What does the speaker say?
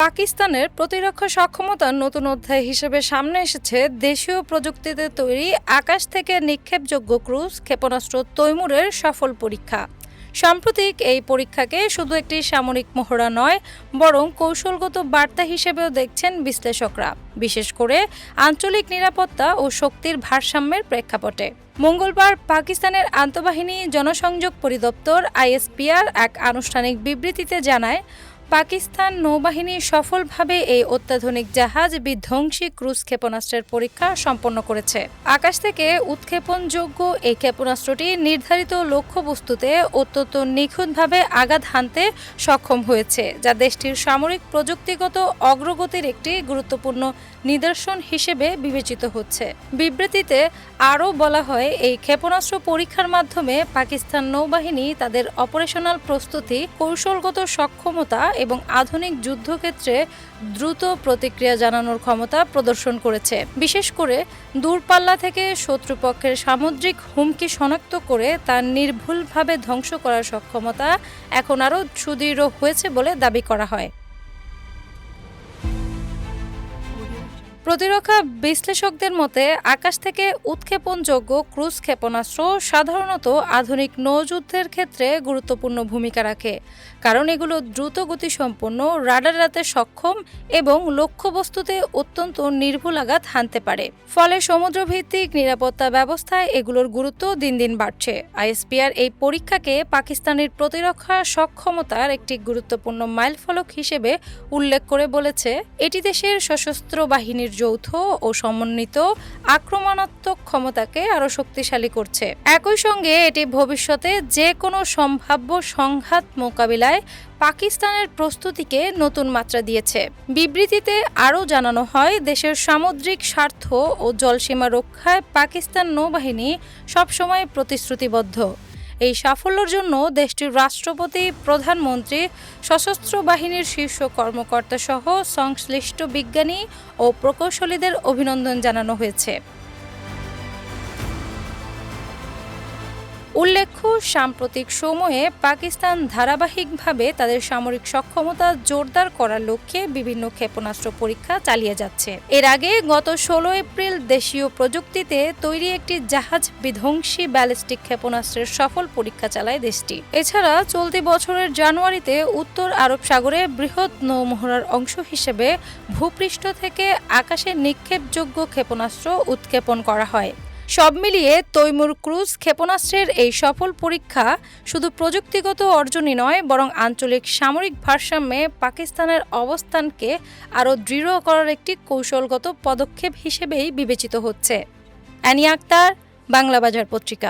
পাকিস্তানের প্রতিরক্ষা সক্ষমতার নতুন অধ্যায় হিসেবে সামনে এসেছে দেশীয় প্রযুক্তিতে তৈরি আকাশ থেকে নিক্ষেপযোগ্য ক্রুজ ক্ষেপণাস্ত্র তৈমুরের সফল পরীক্ষা। সাম্প্রতিক এই পরীক্ষাকে শুধু একটি সামরিক মহড়া নয়, বরং কৌশলগত বার্তা হিসেবেও দেখছেন বিশ্লেষকরা, বিশেষ করে আঞ্চলিক নিরাপত্তা ও শক্তির ভারসাম্যের প্রেক্ষাপটে। মঙ্গলবার পাকিস্তানের আন্তঃবাহিনী জনসংযোগ পরিদপ্তর আইএসপিআর এক আনুষ্ঠানিক বিবৃতিতে জানায়, পাকিস্তান নৌবাহিনী সফলভাবে এই অত্যাধুনিক জাহাজ বিধ্বংসী ক্রুজ ক্ষেপণাস্ত্রের পরীক্ষা সম্পন্ন করেছে। আকাশ থেকে উৎক্ষেপণযোগ্য এই ক্ষেপণাস্ত্রটি নির্ধারিত লক্ষ্যবস্তুতে অত্যন্ত নিখুঁতভাবে আঘাত হানতে সক্ষম হয়েছে, যা দেশটির সামরিক প্রযুক্তিগত অগ্রগতির একটি গুরুত্বপূর্ণ নিদর্শন হিসেবে বিবেচিত হচ্ছে। বিবৃতিতে আরও বলা হয়, এই ক্ষেপণাস্ত্র পরীক্ষার মাধ্যমে পাকিস্তান নৌবাহিনী তাদের অপারেশনাল প্রস্তুতি, কৌশলগত সক্ষমতা এবং আধুনিক যুদ্ধক্ষেত্রে দ্রুত প্রতিক্রিয়া জানানোর ক্ষমতা প্রদর্শন করেছে। বিশেষ করে দূরপাল্লা থেকে শত্রুপক্ষের সামুদ্রিক হুমকি শনাক্ত করে তা নির্ভুলভাবে ধ্বংস করার সক্ষমতা এখন আরও সুদৃঢ় হয়েছে বলে দাবি করা হয়। প্রতিরক্ষা বিশ্লেষকদের মতে, আকাশ থেকে উৎক্ষেপণযোগ্য ক্রুজ ক্ষেপণাস্ত্র সাধারণত আধুনিক নৌযুদ্ধের ক্ষেত্রে গুরুত্বপূর্ণ ভূমিকা রাখে, কারণ এগুলো দ্রুত গতিসম্পন্ন, রাডার এড়াতে সক্ষম এবং লক্ষ্যবস্তুতে অত্যন্ত নির্ভুল আঘাত হানতে পারে। ফলে সমুদ্রভিত্তিক নিরাপত্তা ব্যবস্থায় এগুলোর গুরুত্ব দিন দিন বাড়ছে। আইএসপিআর এই পরীক্ষাকে পাকিস্তানের প্রতিরক্ষা সক্ষমতার একটি গুরুত্বপূর্ণ মাইলফলক হিসেবে উল্লেখ করে বলেছে, এটি দেশের সশস্ত্র বাহিনীর যৌথ ও সমন্বিত আক্রমণাত্মক ক্ষমতাকে আরও শক্তিশালী করছে। একই সঙ্গে এটি ভবিষ্যতে যে কোনো সম্ভাব্য সংঘাত মোকাবিলায় পাকিস্তানের প্রস্তুতিকে নতুন মাত্রা দিয়েছে। বিবৃতিতে আরও জানানো হয়, দেশের সামুদ্রিক স্বার্থ ও জলসীমা রক্ষায় পাকিস্তান নৌবাহিনী সবসময় প্রতিশ্রুতিবদ্ধ। এই সাফল্যের জন্য দেশটির রাষ্ট্রপতি, প্রধানমন্ত্রী, সশস্ত্র বাহিনীর শীর্ষ কর্মকর্তা সহ সংশ্লিষ্ট বিজ্ঞানী ও প্রকৌশলীদের অভিনন্দন জানানো হয়েছে। উল্লেখ্য, সাম্প্রতিক সময়ে পাকিস্তান ধারাবাহিকভাবে তাদের সামরিক সক্ষমতা জোরদার করার লক্ষ্যে বিভিন্ন ক্ষেপণাস্ত্র পরীক্ষা চালিয়ে যাচ্ছে। এর আগে গত 16 এপ্রিল দেশীয় প্রযুক্তিতে তৈরি একটি জাহাজ বিধ্বংসী ব্যালিস্টিক ক্ষেপণাস্ত্রের সফল পরীক্ষা চালায় দেশটি। এছাড়া চলতি বছরের জানুয়ারিতে উত্তর আরব সাগরে বৃহৎ নৌমহড়ার অংশ হিসেবে ভূপৃষ্ঠ থেকে আকাশে নিক্ষেপযোগ্য ক্ষেপণাস্ত্র উৎক্ষেপণ করা হয়। সব মিলিয়ে তৈমুর ক্রুজ ক্ষেপণাস্ত্রের এই সফল পরীক্ষা শুধু প্রযুক্তিগত অর্জনই নয়, বরং আঞ্চলিক সামরিক ভারসাম্যে পাকিস্তানের অবস্থানকে আরও দৃঢ় করার একটি কৌশলগত পদক্ষেপ হিসেবেই বিবেচিত হচ্ছে। অ্যানি আক্তার, বাংলা বাজার পত্রিকা।